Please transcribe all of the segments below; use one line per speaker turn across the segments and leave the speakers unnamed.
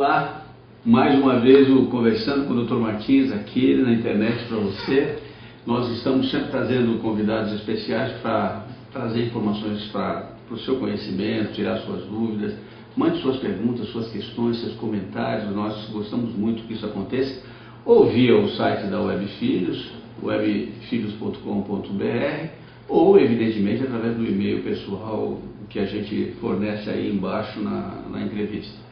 Olá, mais uma vez conversando com o Dr. Martins aqui na internet para você. Nós estamos sempre trazendo convidados especiais para trazer informações para o seu conhecimento, tirar suas dúvidas. Mande suas perguntas, suas questões, seus comentários. Nós gostamos muito que isso aconteça. Ou via o site da Webfilhos, webfilhos.com.br, ou evidentemente através do e-mail pessoal que a gente fornece aí embaixo na entrevista.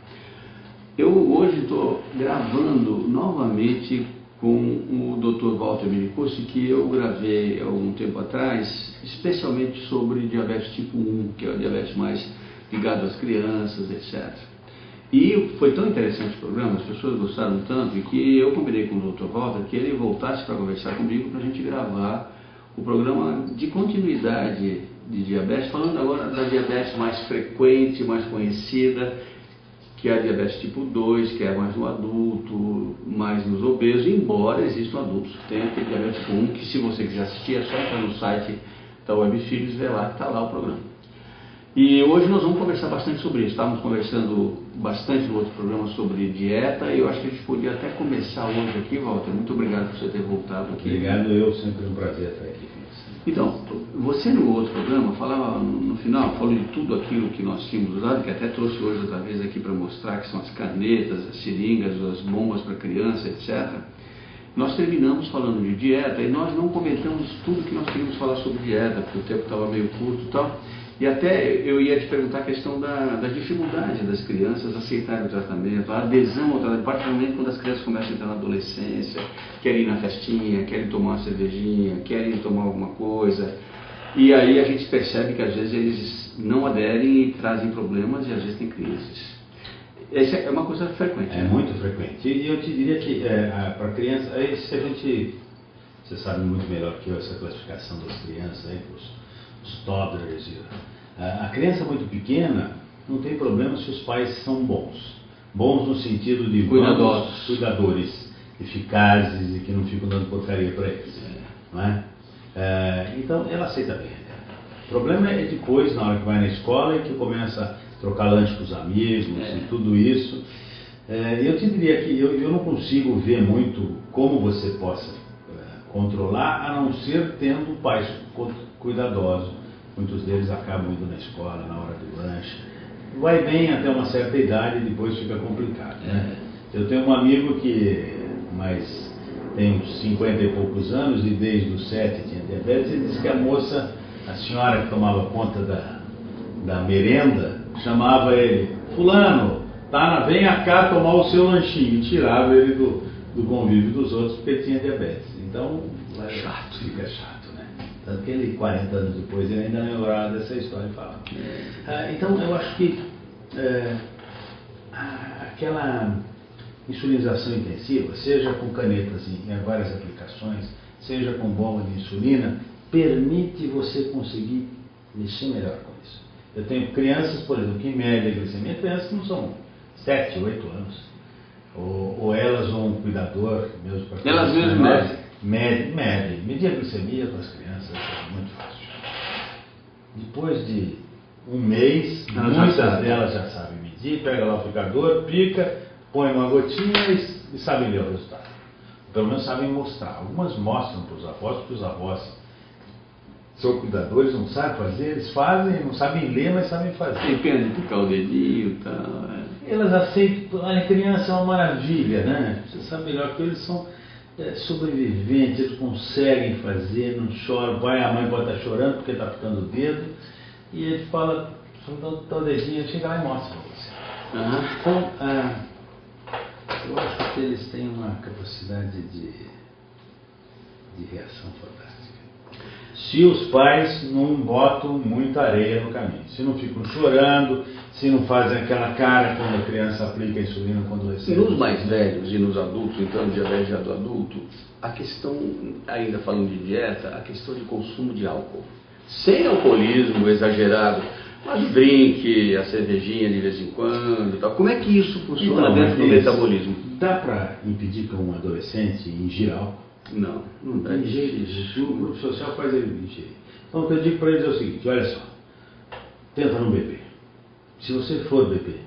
Eu hoje estou gravando novamente com o Dr. Walter Minicucci, que eu gravei há algum tempo atrás, especialmente sobre diabetes tipo 1, que é o diabetes mais ligado às crianças, etc. E foi tão interessante o programa, as pessoas gostaram tanto, que eu combinei com o Dr. Walter que ele voltasse para conversar comigo para a gente gravar o programa de continuidade de diabetes, falando agora da diabetes mais frequente, mais conhecida, que é a diabetes tipo 2, que é mais no adulto, mais nos obesos, embora existam adultos que tenham aquele diabetes tipo 1, que se você quiser assistir é só entrar no site da Webfilhos e ver lá que está lá o programa. E hoje nós vamos conversar bastante sobre isso. Estávamos conversando bastante no outro programa sobre dieta e eu acho que a gente podia até começar hoje aqui, Walter. Muito obrigado por você ter voltado aqui.
Obrigado, eu sempre um prazer estar aqui com você.
Então, você no outro programa falava, no final, falou de tudo aquilo que nós tínhamos usado, que até trouxe hoje outra vez aqui para mostrar, que são as canetas, as seringas, as bombas para criança, etc. Nós terminamos falando de dieta e nós não comentamos tudo que nós queríamos falar sobre dieta, porque o tempo estava meio curto e tal. E até eu ia te perguntar a questão da dificuldade das crianças aceitarem o tratamento, a adesão ao tratamento, particularmente quando as crianças começam a entrar na adolescência, querem ir na festinha, querem tomar uma cervejinha, querem tomar alguma coisa. E aí a gente percebe que às vezes eles não aderem e trazem problemas e às vezes tem crises. Essa é uma coisa frequente.
É, né? Muito frequente. E eu te diria que para criança, se a gente, você sabe muito melhor que eu essa classificação das crianças, aí, os toddlers. A criança muito pequena não tem problema se os pais são bons. Bons no sentido de cuidadores, eficazes e que não ficam dando porcaria para eles. Não é? Então ela aceita bem. O problema é depois, na hora que vai na escola, e que começa a trocar lanche com os amigos e tudo isso. Eu te diria que eu não consigo ver muito como você possa controlar, a não ser tendo pais cuidadosos. Muitos deles acabam indo na escola na hora do lanche. Vai bem até uma certa idade e depois fica complicado, né? Eu tenho um amigo que tem uns 50 e poucos anos e desde os 7 tinha diabetes. Ele disse que a senhora que tomava conta da merenda, chamava ele: fulano, venha cá tomar o seu lanchinho, e tirava ele do convívio dos outros porque ele tinha diabetes. Então, fica chato. Tanto que ele, 40 anos depois, ele ainda lembrava dessa história e falava. Então, eu acho que aquela insulinização intensiva, seja com canetas em várias aplicações, seja com bomba de insulina, permite você conseguir mexer melhor com isso. Eu tenho crianças, por exemplo, que medem a glicemia, crianças que não são 7, 8 anos. Ou elas ou um cuidador, mesmo para
elas mesmas
medem. Medir a glicemia para as crianças é muito fácil. Depois de um mês, muitas delas já sabem medir, pega lá o aplicador, pica, põe uma gotinha e sabem ler o resultado. Pelo menos sabem mostrar. Algumas mostram para os avós, porque os avós são cuidadores, não sabem fazer, eles fazem, não sabem ler, mas sabem fazer.
Tem pena de picar o dedinho e tal.
Elas aceitam, a criança é uma maravilha, né? Você sabe melhor que eles são sobreviventes, eles conseguem fazer, não choram. O pai e a mãe podem estar chorando porque está ficando o dedo, e ele fala, só dá o dedinho, chega lá e mostra para você. Então, eu acho que eles têm uma capacidade de reação fantástica. Se os pais não botam muita areia no caminho, se não ficam chorando, se não fazem aquela cara quando a criança aplica a insulina quando recebe.
Nos mais velhos e nos adultos, então diabetes do adulto, a questão, ainda falando de dieta, a questão de consumo de álcool. Sem alcoolismo exagerado, mas o drink, a cervejinha de vez em quando, tal. Como é que isso funciona dentro do metabolismo?
Dá para impedir que um adolescente ingira álcool?
Não dá.
O grupo social faz ele ingerir. Então o que eu digo para eles é o seguinte: olha só, tenta não beber. Se você for beber,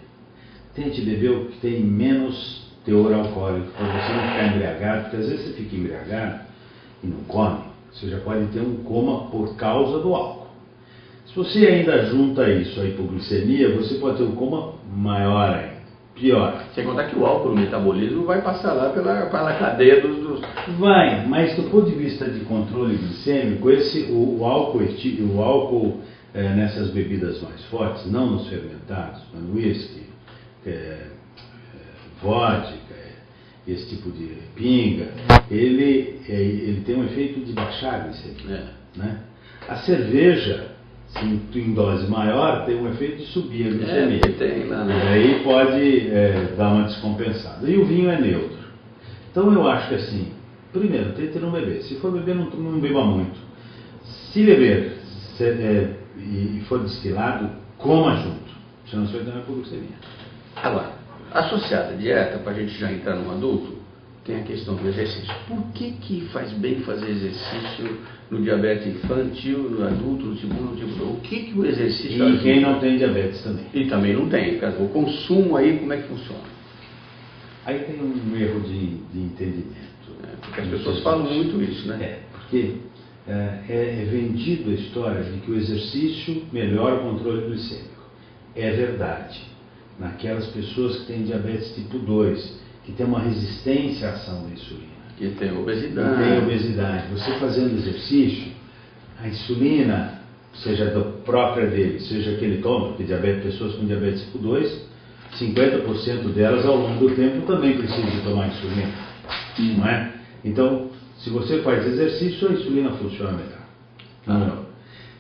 tente beber o que tem menos teor alcoólico, para você não ficar embriagado, porque às vezes você fica embriagado e não come, você já pode ter um coma por causa do álcool. Se você ainda junta isso à hipoglicemia, você pode ter um coma maior ainda, pior.
Sem contar que o álcool no metabolismo vai passar lá pela cadeia dos...
Vai, mas do ponto de vista de controle glicêmico, o álcool nessas bebidas mais fortes, não nos fermentados, no whisky, vodka, esse tipo de pinga, ele tem um efeito de baixar a glicemia. Né? A cerveja, em dose maior, tem um efeito de subir a glicemia.
Tem lá, né?
E aí pode dar uma descompensada. E o vinho é neutro. Então eu acho que assim, primeiro, tente não beber. Se for beber, não beba muito. Se beber e for destilado, coma junto. Senão você vai ter uma hipoglicemia.
Agora, associada à dieta, para a gente já entrar no adulto, tem a questão do exercício. Por que faz bem fazer exercício no diabetes infantil, no adulto, no tipo 1, no tipo 2? O que o exercício...
E quem não tem diabetes também.
E também não tem. O consumo aí, como é que funciona?
Aí tem um erro de entendimento.
Porque as pessoas falam muito isso, né?
Porque é vendido a história de que o exercício melhora o controle glicêmico. É verdade. Naquelas pessoas que têm diabetes tipo 2, que tem uma resistência à ação da insulina.
Que tem obesidade.
Você fazendo exercício, a insulina, seja da própria dele, seja que ele toma, porque pessoas com diabetes tipo 2, 50% delas ao longo do tempo também precisam de tomar insulina. Não é? Então, se você faz exercício, a insulina funciona melhor.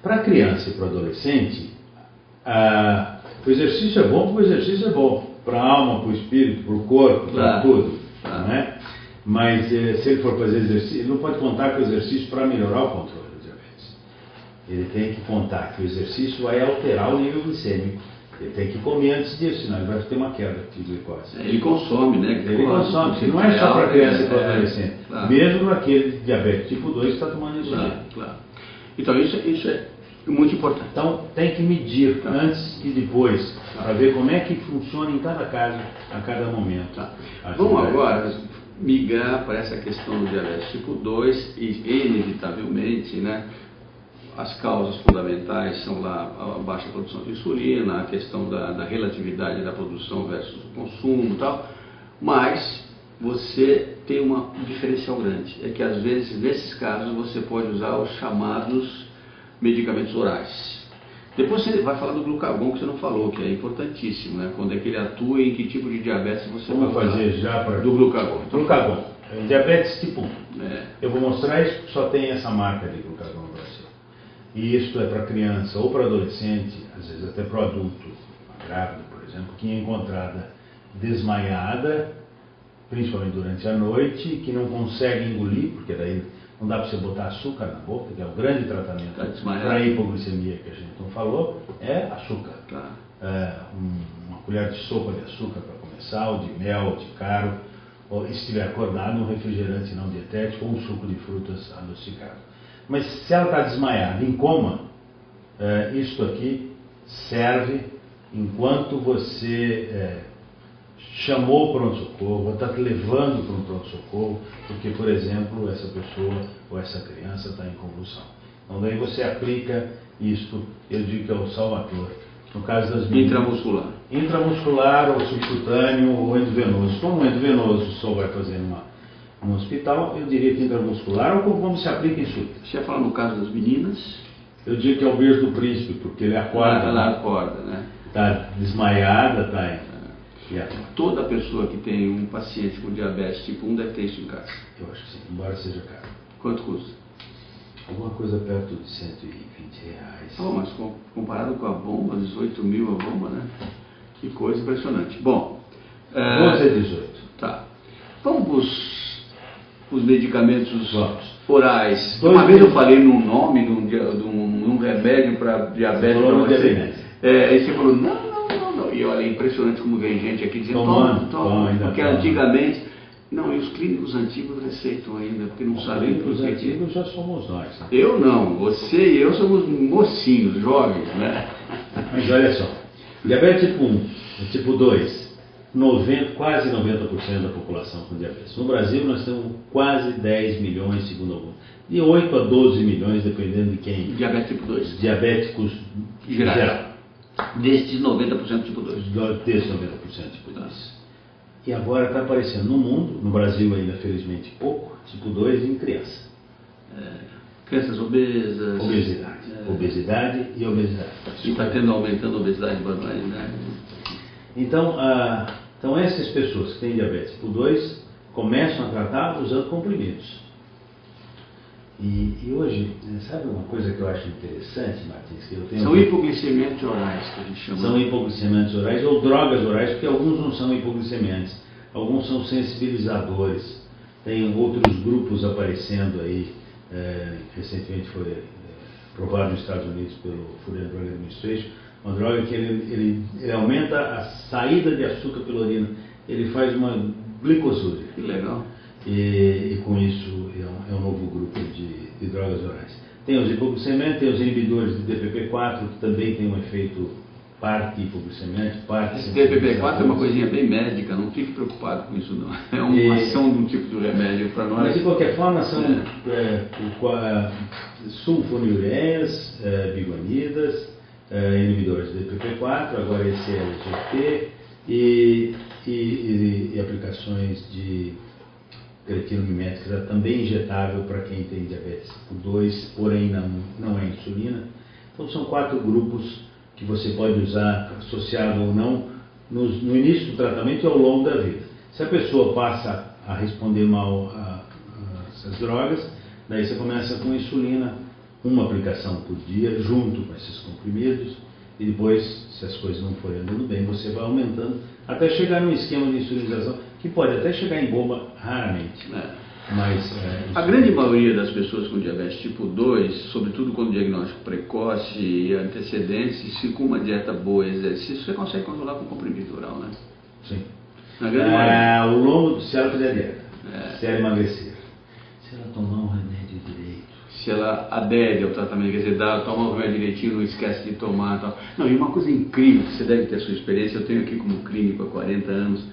Para a criança e para o adolescente, o exercício é bom porque o exercício é bom. Para a alma, para o espírito, para o corpo, para tudo. Não é? Mas se ele for fazer exercício, ele não pode contar com o exercício para melhorar o controle do diabetes. Ele tem que contar que o exercício vai alterar o nível glicêmico. Ele tem que comer antes disso, senão ele vai ter uma queda de glicose.
Ele consome, né?
Ele consome, não é só para criança e para adolescente. Mesmo naquele diabetes tipo 2 que está tomando insulina.
Claro. Então isso é muito importante.
Então tem que medir antes e depois, para ver como é que funciona em cada caso, a cada momento.
Vamos agora migrar para essa questão do diabetes tipo 2 e inevitavelmente, né? As causas fundamentais são lá a baixa produção de insulina, a questão da relatividade da produção versus o consumo e tal, mas você tem um diferencial grande, é que às vezes nesses casos você pode usar os chamados medicamentos orais. Depois você vai falar do glucagon que você não falou, que é importantíssimo, né? Quando é que ele atua e em que tipo de diabetes você vai
fazer já para
do glucagon. Então,
glucagon, diabetes tipo 1. Eu vou mostrar isso porque só tem essa marca de glucagon no Brasil. E isto é para criança ou para adolescente, às vezes até para o adulto, grávido, por exemplo, que é encontrada desmaiada, principalmente durante a noite, que não consegue engolir, porque daí não dá para você botar açúcar na boca, que é o grande tratamento para a hipoglicemia que a gente não falou, é açúcar. Uma colher de sopa de açúcar para começar, ou de mel, ou de caro, ou se estiver acordado, um refrigerante não dietético ou um suco de frutas adocicado. Mas se ela está desmaiada, em coma, isto aqui serve enquanto você chamou o pronto-socorro, está te levando para um pronto-socorro, porque, por exemplo, essa pessoa ou essa criança está em convulsão. Então daí você aplica isto, eu digo que é o salvador. No caso das meninas, intramuscular ou subcutâneo ou endovenoso. Como endovenoso só vai fazer no hospital, eu diria que intramuscular ou como se aplica em insulina.
Você ia falar no caso das meninas?
Eu digo que é o beijo do príncipe, porque ele acorda.
Ela acorda, né?
Está desmaiada, está
Toda pessoa que tem um paciente com diabetes tipo 1 deve ter isso em casa.
Eu acho que sim, embora seja caro.
Quanto custa?
Alguma coisa perto de R$120.
Mas comparado com a bomba, 18 mil a bomba, né? Que coisa impressionante. Bom,
12 a 18.
Tá. Vamos os medicamentos orais.
Uma vez
eu falei no nome de um remédio para diabetes. Aí você falou, não. E olha, é impressionante como vem gente aqui dizendo, toma, porque antigamente, e os clínicos antigos receitam ainda, porque não sabem. Os
clínicos antigos já somos nós. Né?
Eu não, você e eu somos mocinhos, jovens, né?
Mas olha só, diabetes tipo 1, tipo 2, quase 90% da população com diabetes. No Brasil nós temos quase 10 milhões, segundo alguns, de 8 a 12 milhões, dependendo de quem.
Diabetes tipo 2.
Diabéticos geral.
Destes 90% tipo 2.
Desses 90% tipo 2. E agora está aparecendo no mundo, no Brasil ainda felizmente pouco, tipo 2 em criança.
Crianças obesas.
Obesidade e obesidade.
E está aumentando a obesidade e barbaridade.
Então essas pessoas que têm diabetes tipo 2 começam a tratar usando comprimidos. E hoje, sabe uma coisa que eu acho interessante, Martins? Que eu tenho
São hipoglicemiantes orais que a gente chama.
São hipoglicemiantes orais ou drogas orais, porque alguns não são hipoglicemiantes, alguns são sensibilizadores. Tem outros grupos aparecendo aí, recentemente foi aprovado nos Estados Unidos pelo Food and Drug Administration, uma droga que ele aumenta a saída de açúcar pela urina, ele faz uma glicosúria.
Que legal.
E com isso é um novo grupo de drogas orais. Tem os hipoglicemiantes, tem os inibidores de DPP-4, que também tem um efeito parte hipoglicemiante, parte
esse DPP-4 é uma coisinha bem médica, não fique preocupado com isso não. É uma ação de um tipo de remédio para nós.
Mas de qualquer forma são sulfonilureias, biguanidas, inibidores de DPP-4, agora esse LGP e aplicações de creatininomimética também injetável para quem tem diabetes tipo 2, porém não é insulina. Então são 4 grupos que você pode usar, associado ou não, no início do tratamento e ao longo da vida. Se a pessoa passa a responder mal a essas drogas, daí você começa com insulina, uma aplicação por dia, junto com esses comprimidos, e depois, se as coisas não forem andando bem, você vai aumentando, até chegar num esquema de insulinização, que pode até chegar em bomba raramente. Mas,
a grande maioria das pessoas com diabetes tipo 2, sobretudo com diagnóstico precoce e antecedentes, se com uma dieta boa e exercício, você consegue controlar com comprimido oral, né?
Sim.
Na grande maioria.
Ao longo, se ela fizer dieta, se ela emagrecer, se ela tomar um remédio direito,
se ela adere ao tratamento, quer dizer, toma o remédio direitinho, não esquece de tomar tal. Não, e uma coisa incrível, que você deve ter a sua experiência, eu tenho aqui como clínico há 40 anos,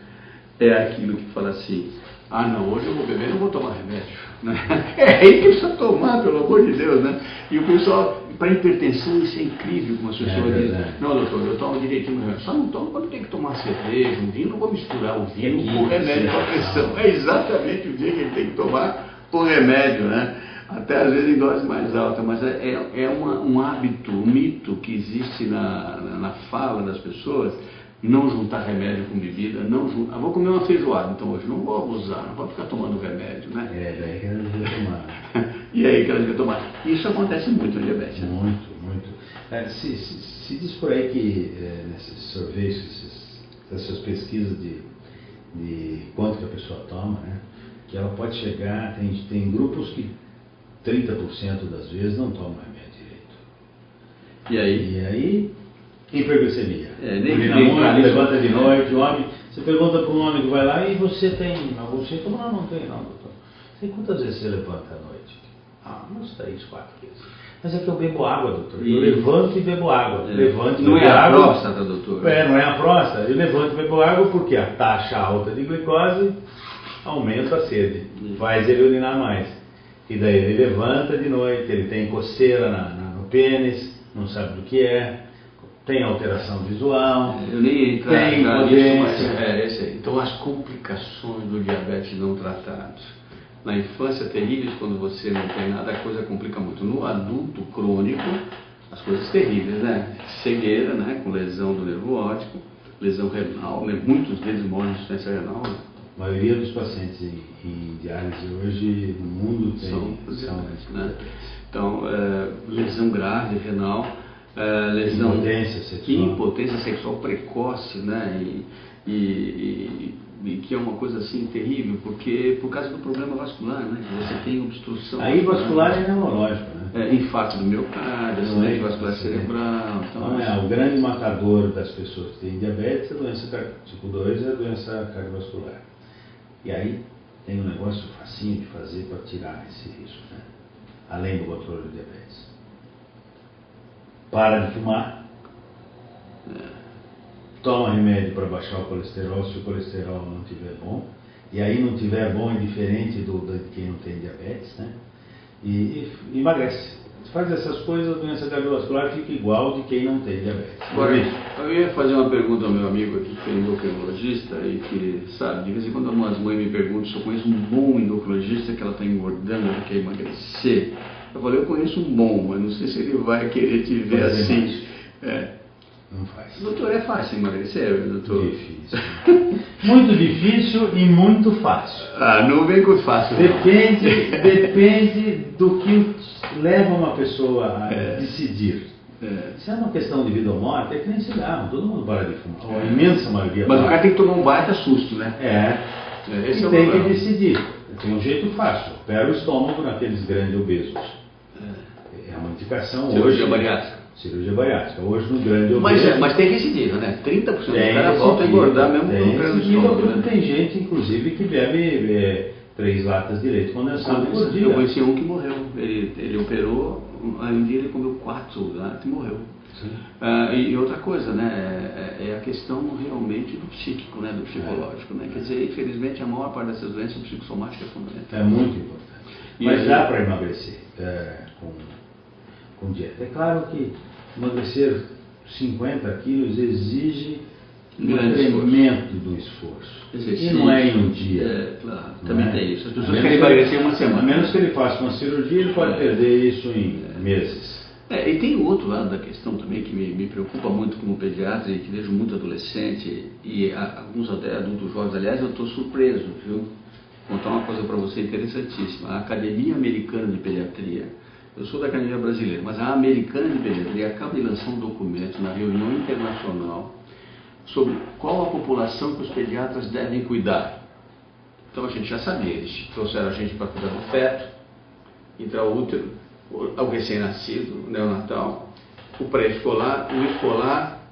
é aquilo que fala assim: ah não, hoje eu vou beber, não vou tomar remédio. É aí que precisa tomar, pelo amor de Deus, né? E o pessoal, para hipertensão, isso é incrível, como as pessoas dizem: não doutor, eu tomo direitinho o remédio, só não tomo quando tem que tomar cerveja, um vinho, não vou misturar o vinho com o remédio para pressão. É exatamente o dia que ele tem que tomar o remédio, né? Até às vezes em dose mais alta, mas é um hábito, um mito que existe na fala das pessoas, não juntar remédio com bebida, vou comer uma feijoada, então hoje não vou abusar, não vou ficar tomando remédio, né?
Daí que ela devia tomar.
E aí que ela devia tomar. Isso acontece muito no diabetes.
Muito. Se diz por aí que nesses surveys, essas pesquisas de quanto que a pessoa toma, né, que ela pode chegar, tem grupos que 30% das vezes não tomam remédio direito.
E aí?
Hiperglicemia.
Nem
levanta de noite, o homem. Você pergunta para um homem que vai lá: e você tem algum sintoma? Não tem, não, doutor. Sei quantas vezes você levanta à noite? Umas 3, 4 vezes. Mas é que eu bebo água, doutor. Eu levanto e bebo água. Levanto e
não
bebo
é a
água.
próstata, doutor?
Não é a próstata. Eu levanto e bebo água porque a taxa alta de glicose aumenta a sede, faz ele urinar mais. E daí ele levanta de noite, ele tem coceira no pênis, não sabe do que é, tem alteração visual,
eu nem entro
tem
nisso, mas esse aí. Então as complicações do diabetes não tratados. Na infância terríveis, quando você não tem nada, a coisa complica muito. No adulto crônico, as coisas terríveis, né? Cegueira, né? Com lesão do nervo óptico, lesão renal, né? Muitos deles morrem de insuficiência renal. Né?
A maioria dos pacientes em diálise hoje no mundo são
né? Então, lesão grave renal, lesão impotência sexual precoce, né? E que é uma coisa assim terrível, porque por causa do problema vascular, né? Você tem obstrução.
Aí vascular é neurológico, né?
Infarto do miocárdio, acidente vascular cerebral. Então,
o grande matador das pessoas que têm diabetes é a doença tipo 2, é a doença cardiovascular. E aí tem um negócio facinho de fazer para tirar esse risco, né? Além do controle do diabetes. Para de fumar. toma remédio para baixar o colesterol se o colesterol não estiver bom, e aí não estiver bom é diferente de quem não tem diabetes, né? E emagrece. Se faz essas coisas, a doença cardiovascular fica igual de quem não tem diabetes.
Agora, eu ia fazer uma pergunta ao meu amigo aqui, que é endocrinologista, e que, sabe, de vez em quando umas mães me perguntam se eu conheço um bom endocrinologista que ela está engordando, ela quer emagrecer. Eu falei, eu conheço um bom, mas não sei se ele vai querer te ver assim.
Não faz.
Doutor, é fácil emagrecer, doutor?
Difícil. Muito difícil e muito fácil.
Ah, não vem com fácil.
Depende do que leva uma pessoa a decidir. Se é uma questão de vida ou morte, é que nem cigarro, todo mundo para de fumar. A imensa maioria.
Mas o cara tem que tomar um baita susto, né?
Esse é tem que decidir. Tem um jeito fácil. Opera o estômago naqueles grandes obesos. É uma indicação
cirurgia
hoje.
Bariátrica.
Cirurgia bariátrica. Hoje no grande obeso.
Mas tem recidiva, né? 30% do cara volta a engordar mesmo
com
o estômago.
Né? Tem gente, inclusive, que bebe 3 latas de leite condensado por dia.
Eu conheci um que morreu. Ele operou, aí um dia ele comeu 4 latas e morreu. E outra coisa, né? É a questão realmente do psíquico, né? Do psicológico, né? Quer dizer, infelizmente, a maior parte dessas doenças psicossomáticas é fundamental.
É muito importante. Mas dá para emagrecer com dieta. É claro que emagrecer 50 quilos exige um incremento do esforço.
Exercício.
E não é em um dia.
Claro, também tem isso. As pessoas querem emagrecer em uma semana.
A menos que ele faça uma cirurgia, ele pode perder isso em meses.
E tem o outro lado da questão também que me preocupa muito como pediatra e que vejo muito adolescente e alguns até adultos jovens. Aliás, eu estou surpreso, viu? Vou contar uma coisa para você interessantíssima. A Academia Americana de Pediatria, eu sou da Academia Brasileira, mas a Americana de Pediatria acaba de lançar um documento na reunião internacional sobre qual a população que os pediatras devem cuidar. Então a gente já sabia, eles trouxeram a gente para cuidar do feto, intraútero, o recém-nascido, o neonatal, o pré-escolar, o escolar,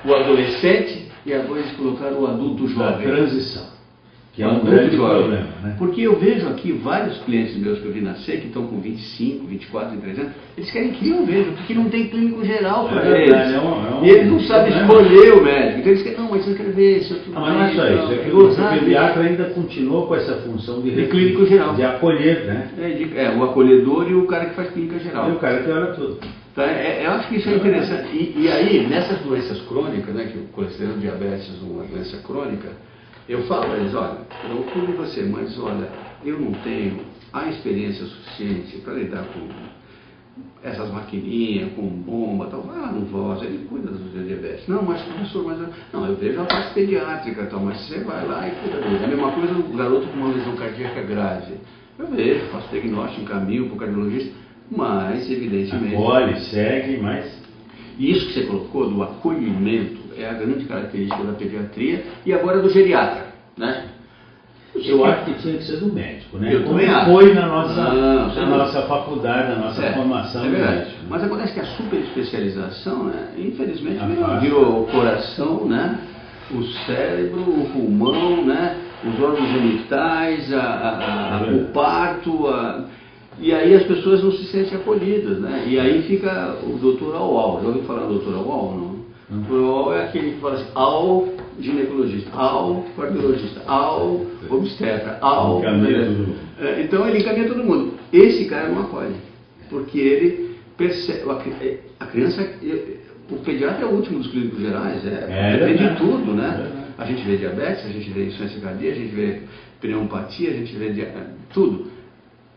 o adolescente e agora eles colocaram o adulto jovem.
A transição. Que é um grande problema, né?
Porque eu vejo aqui vários clientes meus que eu vi nascer, que estão com 25, 24, 23 anos, eles querem que eu veja, porque não tem clínico geral para eles. E eles não sabem escolher o médico. Então eles querem, não, mas eu quero ver se eu estou.
Mas não é só isso, é que o pediatra ainda continua com essa função de
clínico geral.
De acolher, né?
O acolhedor e o cara que faz clínica geral.
E o cara que olha tudo.
Então, eu acho que isso é interessante. E aí, nessas doenças crônicas, né, que o colesterol, diabetes é uma doença crônica, eu falo a eles, olha, eu cuido de você, mas olha, eu não tenho a experiência suficiente para lidar com essas maquininhas, com bomba e tal. Não voz, ele cuida do diabetes. Não, mas professor, não, eu vejo a parte pediátrica e tal, mas você vai lá e cuida dele. A mesma coisa o garoto com uma lesão cardíaca grave. Eu vejo, faço diagnóstico, encaminho para o cardiologista, mas evidentemente...
Acolhe, segue, mas...
Isso que você colocou do acolhimento é a grande característica da pediatria e agora do geriatra, né?
Eu acho que tinha que ser do médico, né?
Eu também acho.
Foi na nossa faculdade, na nossa formação.
É verdade. Médico, né? Mas acontece que a superespecialização, né, infelizmente, virou o coração, né, o cérebro, o pulmão, né, os órgãos genitais, o parto, e aí as pessoas não se sentem acolhidas, né? E aí fica o doutor Aual. Já ouviu falar do doutor Aual, não? O doutor Aual é aquele que fala assim, ao ginecologista, ao cardiologista, ao obstetra, ao... Então ele encaminha todo mundo. Esse cara não acolhe, porque ele percebe... A criança... O pediatra é o último dos clínicos gerais, depende de tudo, né? A gente vê diabetes, a gente vê insuficiência cardíaca, a gente vê pneumopatia, a gente vê tudo.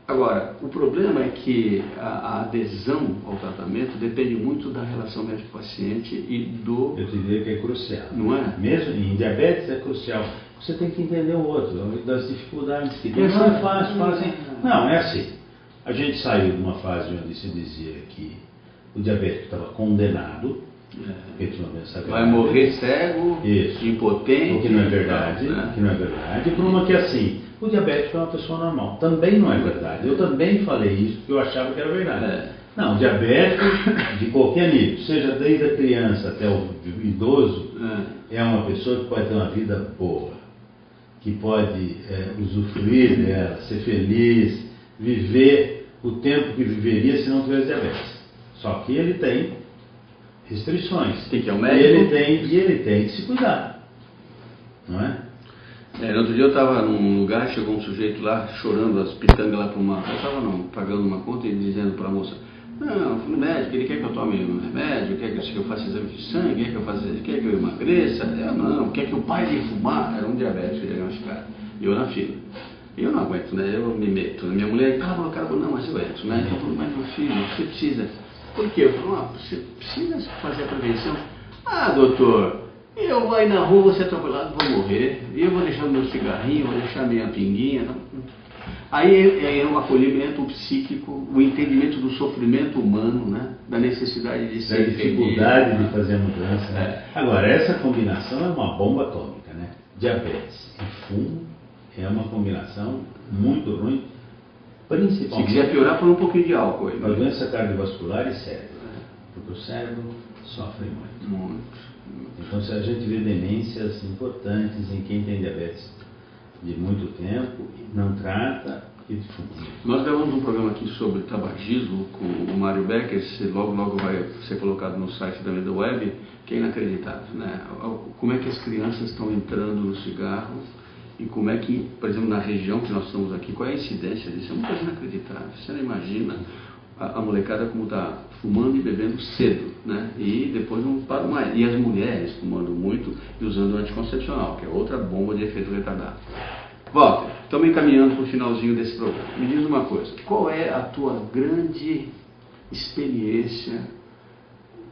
Agora, o problema é que a adesão ao tratamento depende muito da relação médico-paciente e do...
Eu diria que é crucial.
Não é?
Mesmo em diabetes é crucial. Você tem que entender o outro, das dificuldades que tem. Não é fácil, fala assim. Não, é assim. A gente saiu de uma fase onde se dizia que o diabético estava condenado.
Vai morrer cego, impotente.
O que não é verdade, que não é verdade. Por uma que é assim, o diabético é uma pessoa normal. Também não é verdade. Eu também falei isso porque eu achava que era verdade. Não, o diabético de qualquer nível, seja desde a criança até o idoso, é uma pessoa que pode ter uma vida boa, que pode usufruir dela, ser feliz, viver o tempo que viveria se não tivesse diabetes. Só que ele tem restrições.
Tem que ir ao
E
médico.
ele tem que se cuidar, não é?
No outro dia eu estava num lugar, chegou um sujeito lá chorando as pitangas lá para uma. Eu estava pagando uma conta e dizendo para a moça: não, eu fui no médico, ele quer que eu tome um remédio, quer que eu faça exame de sangue, quer que eu emagreça. Não, quer que eu pare de fumar. Era um diabético diagnosticado. E eu na fila. E eu não aguento, né? Eu me meto. Minha mulher, cara, não, mas eu entro, né? Eu falo, mas meu filho, você precisa. Por quê? Eu falo, você precisa fazer a prevenção. Ah, doutor, eu vou aí na rua, vou ser atropelado, vou morrer. E eu vou deixar o meu cigarrinho, vou deixar a minha pinguinha. Não. Aí é um acolhimento psíquico, o entendimento do sofrimento humano, né? Da necessidade de ser.
Da dificuldade de fazer a mudança. Né? Agora, essa combinação é uma bomba atômica, né? Diabetes e fumo é uma combinação muito ruim, principalmente.
Se quiser piorar, põe um pouquinho de álcool aí.
Para doença cardiovascular e cérebro, porque o cérebro sofre muito. Então, se a gente vê demências importantes em quem tem diabetes de muito tempo, não trata e fumo.
Nós gravamos um programa aqui sobre tabagismo com o Mário Becker, esse logo vai ser colocado no site da Vida Web, que é inacreditável, né? Como é que as crianças estão entrando no cigarro e como é que, por exemplo, na região que nós estamos aqui, qual é a incidência disso? É uma coisa inacreditável. Você não imagina a molecada como está fumando e bebendo cedo, né? E depois não para mais. E as mulheres fumando muito e usando anticoncepcional, que é outra bomba de efeito retardado. Walter, estamos encaminhando para o finalzinho desse programa. Me diz uma coisa, qual é a tua grande experiência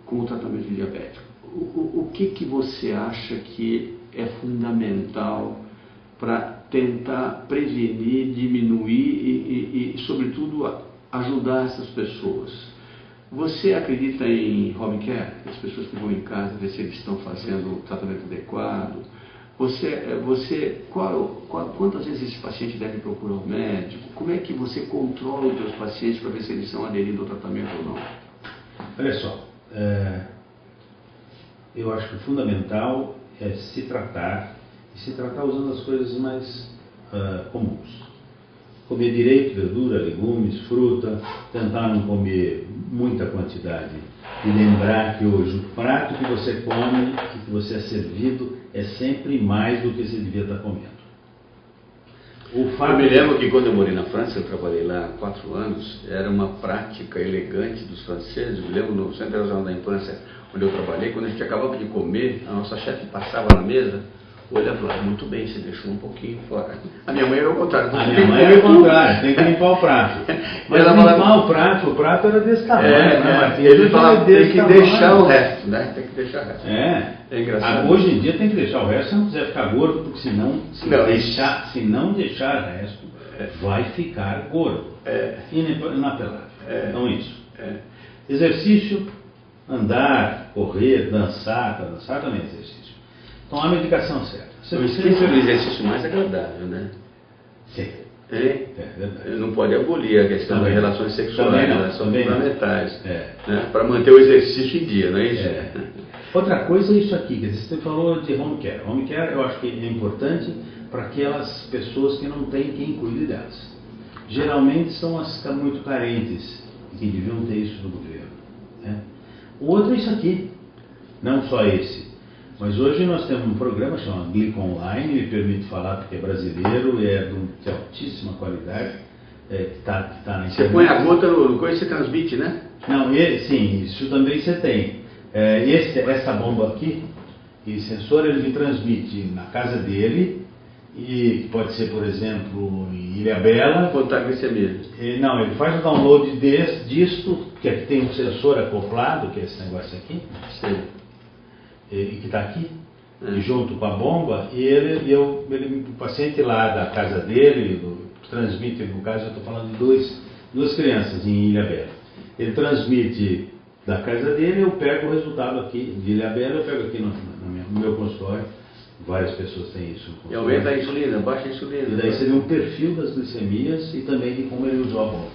com o tratamento de diabético? O que você acha que é fundamental para tentar prevenir, diminuir e sobretudo, ajudar essas pessoas? Você acredita em home care? As pessoas que vão em casa, ver se eles estão fazendo o tratamento adequado? Quantas vezes esse paciente deve procurar um médico? Como é que você controla os seus pacientes para ver se eles estão aderindo ao tratamento ou não?
Olha só, eu acho que o fundamental é se tratar, e se tratar usando as coisas mais comuns. Comer direito, verdura, legumes, fruta, tentar não comer muita quantidade e lembrar que hoje o prato que você come e que você é servido é sempre mais do que você devia estar comendo. Eu
me lembro que quando eu morei na França, eu trabalhei lá há 4 anos, era uma prática elegante dos franceses. Eu me lembro no Centro Regional da Infância, onde eu trabalhei, quando a gente acabava de comer, a nossa chefe passava na mesa, olhava lá, muito bem, você deixou um pouquinho fora. A minha mãe era o contrário.
A minha mãe era o contrário, tem que limpar o prato. Mas limpar o prato era desse tamanho, né?
Ele falava, tem que deixar o resto, né? Tem que deixar o resto.
É
engraçado.
Hoje em dia tem que deixar o resto se não quiser ficar gordo, porque senão, se não deixar o resto, vai ficar gordo. Inapelável. Então isso. Exercício, andar, correr, dançar também é exercício. Então, a medicação certa.
O exercício é o exercício mais agradável, né?
Sim.
É
verdade.
Não pode abolir a questão das relações sexuais, elas são fundamentais. Né? Para manter o exercício em dia, não é isso?
Outra coisa é isso aqui, quer dizer, você falou de home care. Home care eu acho que é importante para aquelas pessoas que não têm quem cuide delas. Geralmente são as que estão muito carentes e que deviam ter isso do governo. Né? O outro é isso aqui, não só esse. Mas hoje nós temos um programa chamado Glico Online, me permite falar porque é brasileiro e é de altíssima qualidade, que está na internet.
Você põe a gota no coisa e você transmite, né?
Não, sim, isso também você tem. Essa bomba aqui, esse sensor, ele me transmite na casa dele, e pode ser, por exemplo, em Ilhabela.
Quanto a glicemia?
Não, ele faz o download disto, que aqui tem um sensor acoplado, que é esse negócio aqui.
Sim.
Que está aqui, junto com a bomba, e o paciente lá da casa dele, transmite, no caso eu estou falando de duas crianças em Ilhabela. Ele transmite da casa dele, eu pego o resultado aqui de Ilhabela, eu pego aqui no meu consultório, várias pessoas têm isso.
E aumenta a insulina, baixa a insulina.
E daí você vê um perfil das glicemias e também de como ele usou a bomba.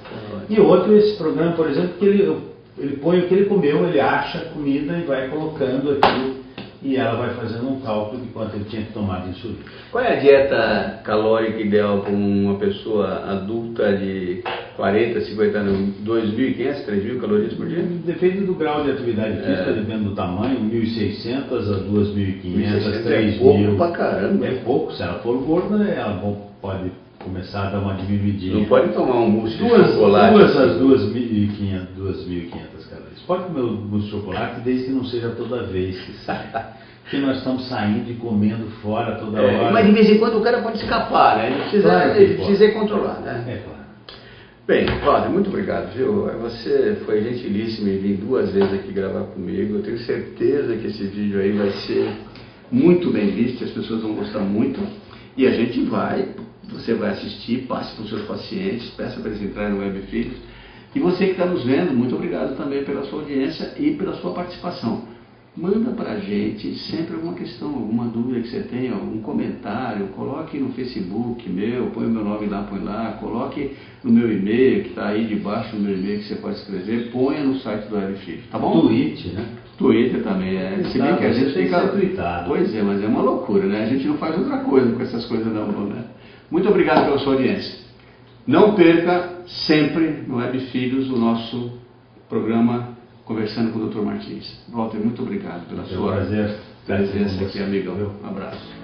E outro, esse programa, por exemplo, que ele põe o que ele comeu, ele acha a comida e vai colocando aqui. E ela vai fazendo um cálculo de quanto ele tinha que tomar de insulina.
Qual é a dieta calórica ideal para uma pessoa adulta de 40, 50 anos, 2.500, 3.000 calorias por dia?
Depende do grau de atividade física, depende do tamanho, 1.600 a 2.500, 3.000.
É pouco pra caramba.
É pouco, se ela for gorda, ela pode começar a dar uma diminuidinha.
Não pode tomar um mousse de chocolate.
Às 2.500 calorias. Pode comer o mousse de chocolate desde que não seja toda vez que sai. Porque nós estamos saindo e comendo fora toda hora.
Mas de vez em quando o cara pode escapar, né? Ele precisa controlar, né?
É claro.
Bem, Cláudio, muito obrigado, viu? Você foi gentilíssimo em vir 2 vezes aqui gravar comigo. Eu tenho certeza que esse vídeo aí vai ser muito bem visto, as pessoas vão gostar muito. E a gente você vai assistir, passe para os seus pacientes, peça para eles entrarem no Webfilhos. E você que está nos vendo, muito obrigado também pela sua audiência e pela sua participação. Manda para a gente sempre alguma questão, alguma dúvida que você tenha, algum comentário, coloque no Facebook meu, põe o meu nome lá, põe lá, coloque no meu e-mail, que está aí debaixo do meu e-mail que você pode escrever, ponha no site do Webfilhos, tá bom?
Twitter, né?
Twitter também, se bem que a gente fica... Pois é, mas é uma loucura, né? A gente não faz outra coisa com essas coisas não, né? Muito obrigado pela sua audiência. Não perca sempre no Webfilhos o nosso programa Conversando com o Dr. Martins. Walter, muito obrigado pela sua presença aqui, amigão. Um abraço.